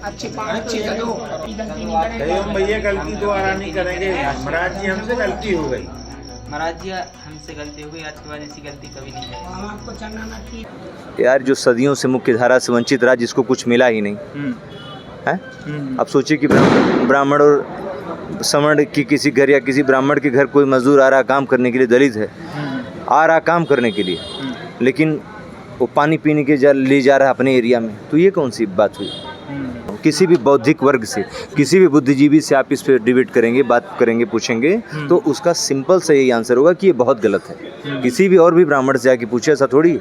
अच्छे से दो, गलती नहीं करेंगे। भैया गलती दोबारा नहीं करेंगे। महाराज जी हमसे गलती हो गई। महाराज जी हमसे गलती हो गई, आज के बाद ऐसी गलती कभी नहीं करेंगे। हम आपको चलना ना ठीक। यार जो सदियों से मुख्य धारा से वंचित रहा, जिसको कुछ मिला ही नहीं है। अब सोचिए कि ब्राह्मण और समण की किसी घर या किसी ब्राह्मण के घर कोई मजदूर आ रहा काम करने के लिए, दलित है आ रहा काम करने के लिए, लेकिन वो पानी पीने के ले जा रहा है अपने एरिया में, तो ये कौन सी बात हुई? किसी भी बौद्धिक वर्ग से, किसी भी बुद्धिजीवी से आप इस पर डिबेट करेंगे, बात करेंगे, पूछेंगे, तो उसका सिंपल से यही आंसर होगा कि ये बहुत गलत है। किसी भी और भी ब्राह्मण से आके पूछे, ऐसा थोड़ी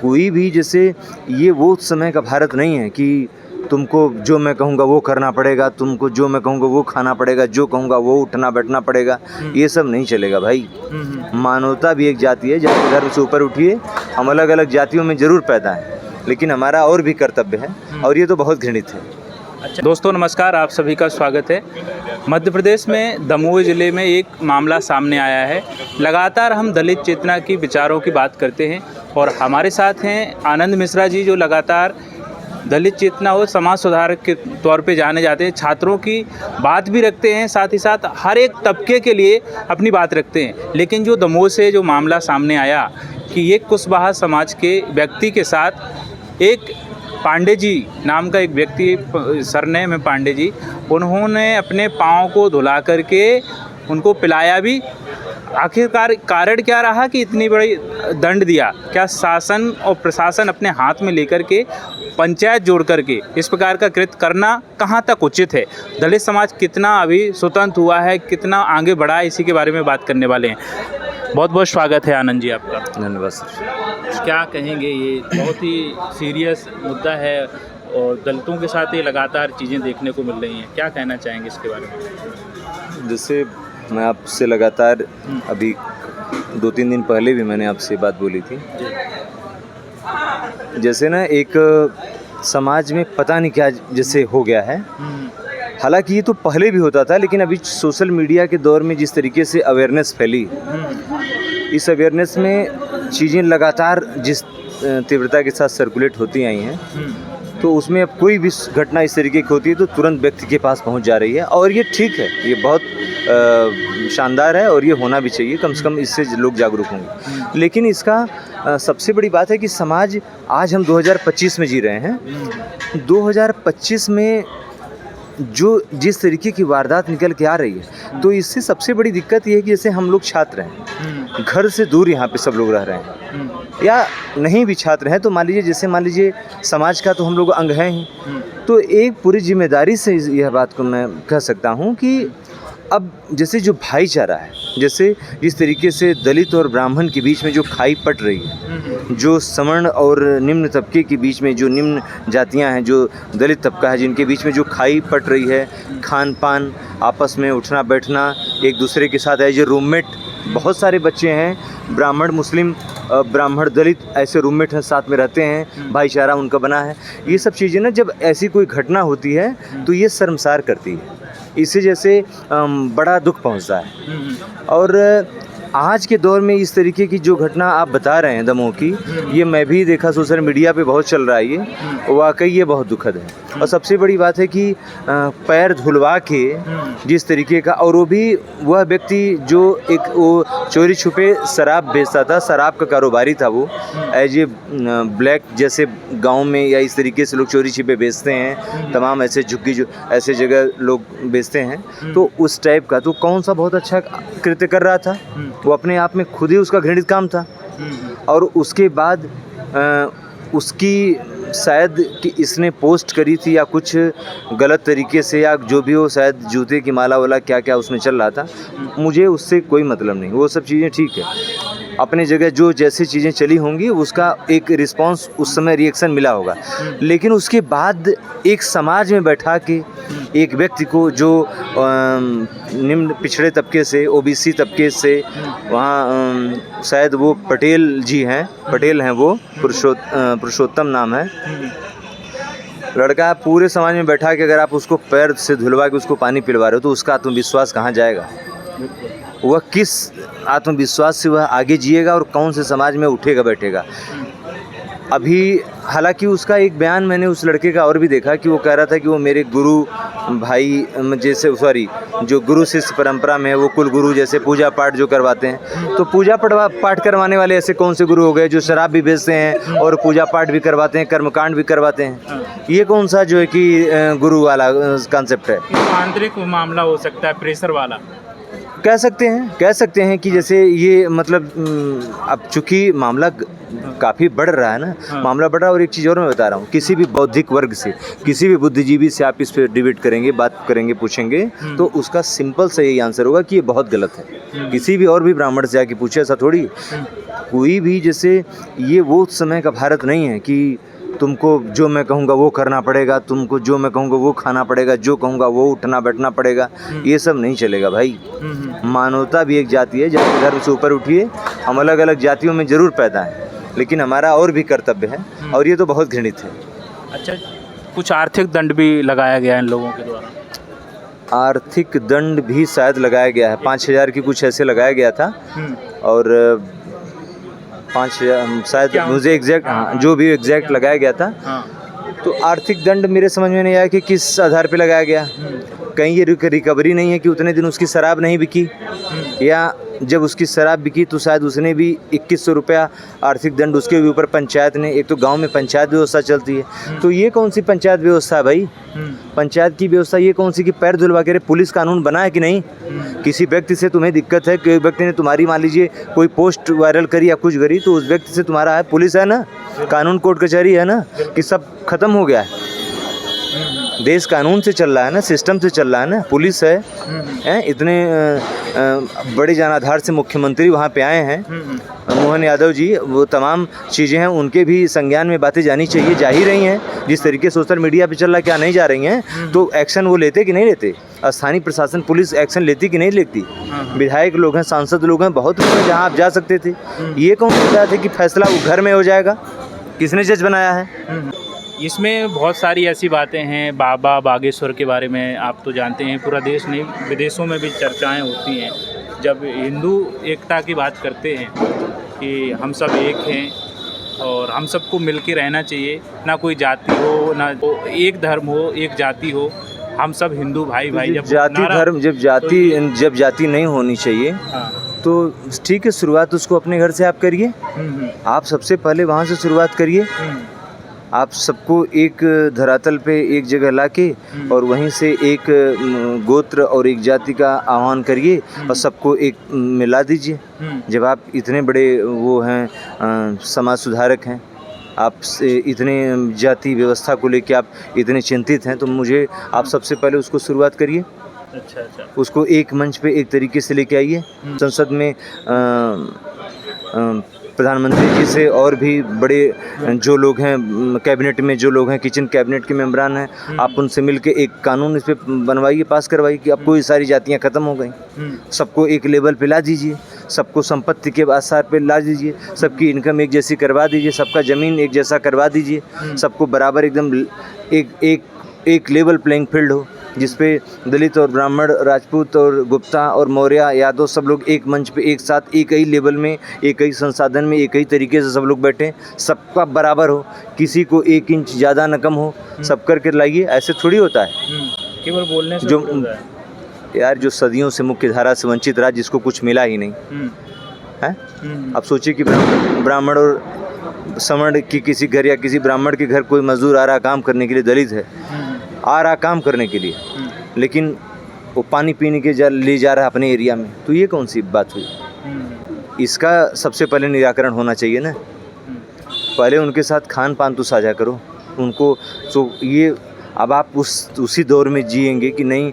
कोई भी, जैसे ये वो समय का भारत नहीं है कि तुमको जो मैं कहूँगा वो करना पड़ेगा, तुमको जो मैं कहूँगा वो खाना पड़ेगा, जो कहूँगा वो उठना बैठना पड़ेगा, ये सब नहीं चलेगा भाई। मानवता भी एक जाति है, जाति धर्म से ऊपर उठिए। हम अलग अलग जातियों में ज़रूर पैदा हैं, लेकिन हमारा और भी कर्तव्य है, और ये तो बहुत घृणित है। अच्छा दोस्तों नमस्कार, आप सभी का स्वागत है। मध्य प्रदेश में दमोह ज़िले में एक मामला सामने आया है। लगातार हम दलित चेतना की विचारों की बात करते हैं, और हमारे साथ हैं आनंद मिश्रा जी, जो लगातार दलित चेतना और समाज सुधारक के तौर पे जाने जाते हैं। छात्रों की बात भी रखते हैं, साथ ही साथ हर एक तबके के लिए अपनी बात रखते हैं। लेकिन जो दमोह से जो मामला सामने आया कि एक कुशवाहा समाज के व्यक्ति के साथ एक पांडे जी नाम का एक व्यक्ति, सरनेम है पांडे जी, उन्होंने अपने पाँव को धुला करके उनको पिलाया भी। आखिरकार कारण क्या रहा कि इतनी बड़ी दंड दिया? क्या शासन और प्रशासन अपने हाथ में लेकर के, पंचायत जोड़ करके इस प्रकार का कृत्य करना कहाँ तक उचित है? दलित समाज कितना अभी स्वतंत्र हुआ है, कितना आगे बढ़ा है, इसी के बारे में बात करने वाले हैं। बहुत बहुत स्वागत है आनंद जी आपका। धन्यवाद सर। क्या कहेंगे, ये बहुत ही सीरियस मुद्दा है और दलितों के साथ ये लगातार चीज़ें देखने को मिल रही हैं, क्या कहना चाहेंगे इसके बारे में? जैसे मैं आपसे लगातार अभी 2-3 दिन पहले भी मैंने आपसे बात बोली थी, जैसे ना एक समाज में पता नहीं क्या जैसे हो गया है। हालांकि ये तो पहले भी होता था, लेकिन अभी सोशल मीडिया के दौर में जिस तरीके से अवेयरनेस फैली, इस अवेयरनेस में चीज़ें लगातार जिस तीव्रता के साथ सर्कुलेट होती आई हैं, तो उसमें अब कोई भी घटना इस तरीके की होती है तो तुरंत व्यक्ति के पास पहुंच जा रही है, और ये ठीक है, ये बहुत शानदार है, और ये होना भी चाहिए। कम से कम इससे लोग जागरूक होंगे। लेकिन इसका सबसे बड़ी बात है कि समाज, आज हम 2025 में जी रहे हैं। 2025 में जो जिस तरीके की वारदात निकल के आ रही है, तो इससे सबसे बड़ी दिक्कत ये है कि जैसे हम लोग छात्र हैं, घर से दूर यहाँ पे सब लोग रह रहे हैं, या नहीं भी छात्र हैं, तो मान लीजिए समाज का तो हम लोग अंग हैं ही, तो एक पूरी जिम्मेदारी से यह बात को मैं कह सकता हूँ कि अब जैसे जो भाईचारा है, जैसे जिस तरीके से दलित और ब्राह्मण के बीच में जो खाई पट रही है, जो सवर्ण और निम्न तबके के बीच में जो निम्न जातियां हैं, जो दलित तबका है, जिनके बीच में जो खाई पट रही है, खान पान, आपस में उठना बैठना, एक दूसरे के साथ एज ए रूममेट, बहुत सारे बच्चे हैं ब्राह्मण मुस्लिम, ब्राह्मण दलित ऐसे रूममेट हैं, साथ में रहते हैं, भाईचारा उनका बना है। ये सब चीज़ें ना, जब ऐसी कोई घटना होती है तो ये शर्मसार करती है, इससे जैसे बड़ा दुख पहुंचता है। और आज के दौर में इस तरीके की जो घटना आप बता रहे हैं दमोह की, ये मैं भी देखा सोशल मीडिया पे बहुत चल रहा है, ये वाकई ये बहुत दुखद है। और सबसे बड़ी बात है कि पैर धुलवा के जिस तरीके का, और वो भी वह व्यक्ति जो एक वो चोरी छुपे शराब बेचता था, शराब का कारोबारी था वो, एज ए ब्लैक, जैसे गांव में या इस तरीके से लोग चोरी छिपे बेचते हैं, तमाम ऐसे झुग्गी जो ऐसे जगह लोग बेचते हैं, तो उस टाइप का, तो कौन सा बहुत अच्छा कृत्य कर रहा था वो, अपने आप में खुद ही उसका घृणित काम था। और उसके बाद उसकी शायद कि इसने पोस्ट करी थी या कुछ गलत तरीके से, या जो भी हो, शायद जूते की माला वाला क्या क्या उसमें चल रहा था, मुझे उससे कोई मतलब नहीं। वो सब चीज़ें ठीक है, अपने जगह जो जैसी चीज़ें चली होंगी उसका एक रिस्पांस उस समय रिएक्शन मिला होगा, लेकिन उसके बाद एक समाज में बैठा के एक व्यक्ति को जो निम्न पिछड़े तबके से, ओबीसी तबके से, वहाँ शायद वो पटेल जी हैं, पटेल हैं वो, पुरुषोत्तम नाम है लड़का, पूरे समाज में बैठा के अगर आप उसको पैर से धुलवा के उसको पानी पिलवा रहे हो, तो उसका आत्मविश्वास कहाँ जाएगा? वह किस आत्मविश्वास से वह आगे जिएगा और कौन से समाज में उठेगा बैठेगा? अभी हालांकि उसका एक बयान मैंने उस लड़के का और भी देखा कि वो कह रहा था कि वो मेरे गुरु भाई जैसे जो गुरु शिष्य परंपरा में है, वो कुल गुरु जैसे पूजा पाठ जो करवाते हैं, तो पूजा पाठ करवाने वाले ऐसे कौन से गुरु हो गए जो शराब भी बेचते हैं और पूजा पाठ भी करवाते हैं, कर्मकांड भी करवाते हैं? ये कौन सा जो है कि गुरु वाला कॉन्सेप्ट है? आंतरिक मामला हो सकता है, प्रेशर वाला कह सकते हैं कि जैसे ये मतलब अब चूंकि मामला काफ़ी बढ़ रहा है ना, मामला बढ़ रहा है। और एक चीज़ और मैं बता रहा हूँ, किसी भी बौद्धिक वर्ग से, किसी भी बुद्धिजीवी से आप इस पर डिबेट करेंगे, बात करेंगे, पूछेंगे, तो उसका सिंपल से यही आंसर होगा कि ये बहुत गलत है। किसी भी और भी ब्राह्मण से आके पूछे, ऐसा थोड़ी कोई भी, जैसे ये वो समय का भारत नहीं है कि तुमको जो मैं कहूँगा वो करना पड़ेगा, तुमको जो मैं कहूँगा वो खाना पड़ेगा, जो कहूँगा वो उठना बैठना पड़ेगा, ये सब नहीं चलेगा भाई। मानवता भी एक जाति है, जाति धर्म से ऊपर उठिए। हम अलग अलग जातियों में ज़रूर पैदा हैं, लेकिन हमारा और भी कर्तव्य है, और ये तो बहुत घृणित है। अच्छा, कुछ आर्थिक दंड भी लगाया गया है इन लोगों के द्वारा? आर्थिक दंड भी शायद लगाया गया है, 5,000 की कुछ ऐसे लगाया गया था, और 5,000 शायद, मुझे एग्जैक्ट जो भी एग्जैक्ट लगाया गया था। तो आर्थिक दंड मेरे समझ में नहीं आया कि किस आधार पे लगाया गया। कहीं ये रिकवरी नहीं है कि उतने दिन उसकी शराब नहीं बिकी, या जब उसकी शराब बिकी तो शायद उसने भी 2100 रुपया आर्थिक दंड उसके भी ऊपर पंचायत ने, एक तो गांव में पंचायत व्यवस्था चलती है, तो ये कौन सी पंचायत व्यवस्था है भाई? पंचायत की व्यवस्था ये कौन सी कि पैर धुलवा के पुलिस कानून बना है कि नहीं? किसी व्यक्ति से तुम्हें दिक्कत है, कोई व्यक्ति ने तुम्हारी मान लीजिए कोई पोस्ट वायरल करी या कुछ करी, तो उस व्यक्ति से तुम्हारा है, पुलिस है ना, कानून कोर्ट कचहरी है ना, कि सब खत्म हो गया है? देश कानून से चल रहा है ना, सिस्टम से चल रहा है ना, पुलिस है। इतने बड़े जनाधार से मुख्यमंत्री वहाँ पे आए हैं, मोहन यादव जी, वो तमाम चीज़ें हैं, उनके भी संज्ञान में बातें जानी चाहिए, जा ही रही हैं। जिस तरीके सोशल मीडिया पे चल रहा है, क्या नहीं जा रही हैं? तो एक्शन वो लेते कि नहीं लेते? स्थानीय प्रशासन पुलिस एक्शन लेती कि नहीं लेती? विधायक लोग हैं, सांसद लोग हैं, बहुत लोग हैं जहाँ आप जा सकते थे। ये कौन बताया था कि फैसला वो घर में हो जाएगा? किसने जज बनाया है? इसमें बहुत सारी ऐसी बातें हैं, बाबा बागेश्वर के बारे में आप तो जानते हैं, पूरा देश नहीं विदेशों में भी चर्चाएं होती हैं जब हिंदू एकता की बात करते हैं कि हम सब एक हैं और हम सबको मिल के रहना चाहिए, ना कोई जाति हो, ना एक धर्म हो, एक जाति हो, हम सब हिंदू भाई भाई। जब जाति धर्म, जब जाति नहीं होनी चाहिए, तो ठीक है, शुरुआत उसको अपने घर से आप करिए। आप सबसे पहले वहाँ से शुरुआत करिए। आप सबको एक धरातल पे एक जगह लाके और वहीं से एक गोत्र और एक जाति का आह्वान करिए और सबको एक मिला दीजिए। जब आप इतने बड़े वो हैं समाज सुधारक हैं, आप इतने जाति व्यवस्था को लेके आप इतने चिंतित हैं, तो मुझे आप सबसे पहले उसको शुरुआत करिए। अच्छा। उसको एक मंच पे एक तरीके से लेके आइए। संसद में प्रधानमंत्री जी से और भी बड़े जो लोग हैं, कैबिनेट में जो लोग हैं, किचन कैबिनेट के मेंबरान हैं, आप उनसे मिलके एक कानून इस पे बनवाइए, पास करवाइए कि अब कोई सारी जातियां ख़त्म हो गई। सबको एक लेवल पे ला दीजिए, सबको संपत्ति के आधार पे ला दीजिए, सबकी इनकम एक जैसी करवा दीजिए, सबका ज़मीन एक जैसा करवा दीजिए, सबको बराबर एकदम एक लेवल प्लेइंग फील्ड हो, जिसपे दलित और ब्राह्मण, राजपूत और गुप्ता और मौर्य, यादव सब लोग एक मंच पे एक साथ एक ही लेवल में, एक ही संसाधन में, एक ही तरीके से सब लोग बैठें, सबका बराबर हो, किसी को 1 इंच ज़्यादा न कम हो, सब करके लाइए। ऐसे थोड़ी होता है केवल बोलने से जो यार, जो सदियों से मुख्य धारा से वंचित रहा, जिसको कुछ मिला ही नहीं है। अब सोचिए कि ब्राह्मण और सवर्ण की किसी घर या किसी ब्राह्मण के घर कोई मजदूर आ रहा काम करने के लिए, दलित है, आ रहा काम करने के लिए, लेकिन वो पानी पीने के ले जा रहा है अपने एरिया में, तो ये कौन सी बात हुई? इसका सबसे पहले निराकरण होना चाहिए ना। पहले उनके साथ खान पान तो साझा करो उनको। तो ये अब आप उसी दौर में जिएंगे कि नहीं,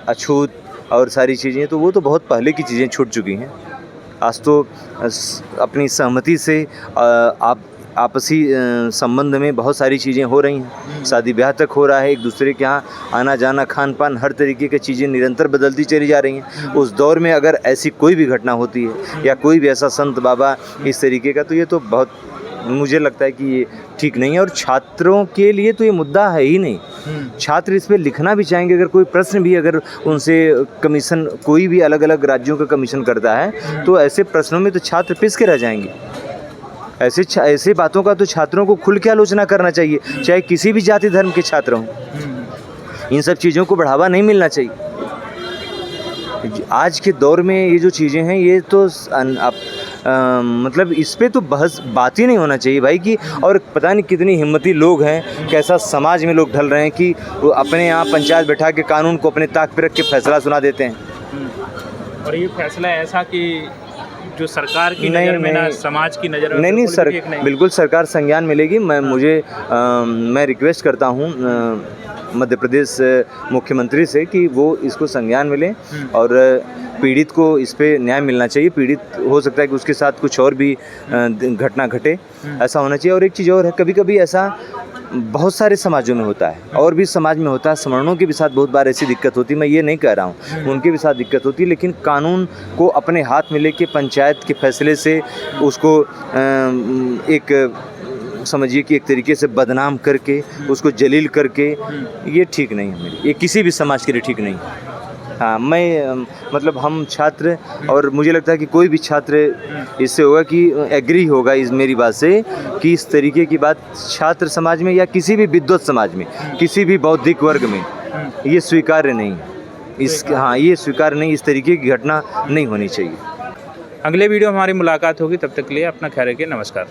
अछूत और सारी चीज़ें, तो वो तो बहुत पहले की चीज़ें छूट चुकी हैं। आज तो अपनी सहमति से आप आपसी संबंध में बहुत सारी चीज़ें हो रही हैं, शादी ब्याह तक हो रहा है, एक दूसरे के यहाँ आना जाना, खान पान, हर तरीके की चीज़ें निरंतर बदलती चली जा रही हैं। उस दौर में अगर ऐसी कोई भी घटना होती है या कोई भी ऐसा संत बाबा इस तरीके का, तो ये तो बहुत, मुझे लगता है कि ये ठीक नहीं है। और छात्रों के लिए तो ये मुद्दा है ही नहीं। छात्र इस पर लिखना भी चाहेंगे, अगर कोई प्रश्न भी अगर उनसे कमीशन, कोई भी अलग अलग राज्यों का कमीशन करता है, तो ऐसे प्रश्नों में तो छात्र पिस के रह जाएंगे। ऐसे बातों का तो छात्रों को खुल के आलोचना करना चाहिए, चाहे किसी भी जाति धर्म के छात्र हों। इन सब चीज़ों को बढ़ावा नहीं मिलना चाहिए। आज के दौर में ये जो चीज़ें हैं ये तो मतलब इस पे तो बात ही नहीं होना चाहिए भाई कि, और पता नहीं कितनी हिम्मती लोग हैं, कैसा समाज में लोग ढल रहे हैं कि वो अपने यहाँ पंचायत बैठा के कानून को अपने ताक पे रख के फैसला सुना देते हैं। और ये फैसला ऐसा कि जो सरकार की नज़र में ना समाज की नज़र में नहीं सर, बिल्कुल सरकार संज्ञान में लेगी। मैं रिक्वेस्ट करता हूँ मध्य प्रदेश मुख्यमंत्री से कि वो इसको संज्ञान में लें और पीड़ित को इस पे न्याय मिलना चाहिए। पीड़ित हो सकता है कि उसके साथ कुछ और भी घटना घटे, ऐसा होना चाहिए। और एक चीज़ और है, कभी कभी ऐसा बहुत सारे समाजों में होता है और भी समाज में होता है, सवर्णों के भी साथ बहुत बार ऐसी दिक्कत होती है। मैं ये नहीं कह रहा हूँ, उनके भी साथ दिक्कत होती है, लेकिन कानून को अपने हाथ में लेके पंचायत के फैसले से उसको एक समझिए कि एक तरीके से बदनाम करके उसको जलील करके, ये ठीक नहीं है मेरी, ये किसी भी समाज के लिए ठीक नहीं है। हाँ, मैं मतलब हम छात्र, और मुझे लगता है कि कोई भी छात्र इससे होगा कि एग्री होगा इस मेरी बात से कि इस तरीके की बात छात्र समाज में या किसी भी विद्वत समाज में, किसी भी बौद्धिक वर्ग में ये स्वीकार्य नहीं है। हाँ, ये स्वीकार्य नहीं, इस तरीके की घटना नहीं होनी चाहिए। अगले वीडियो हमारी मुलाकात होगी, तब तक के लिए अपना ख्याल रखिए। नमस्कार।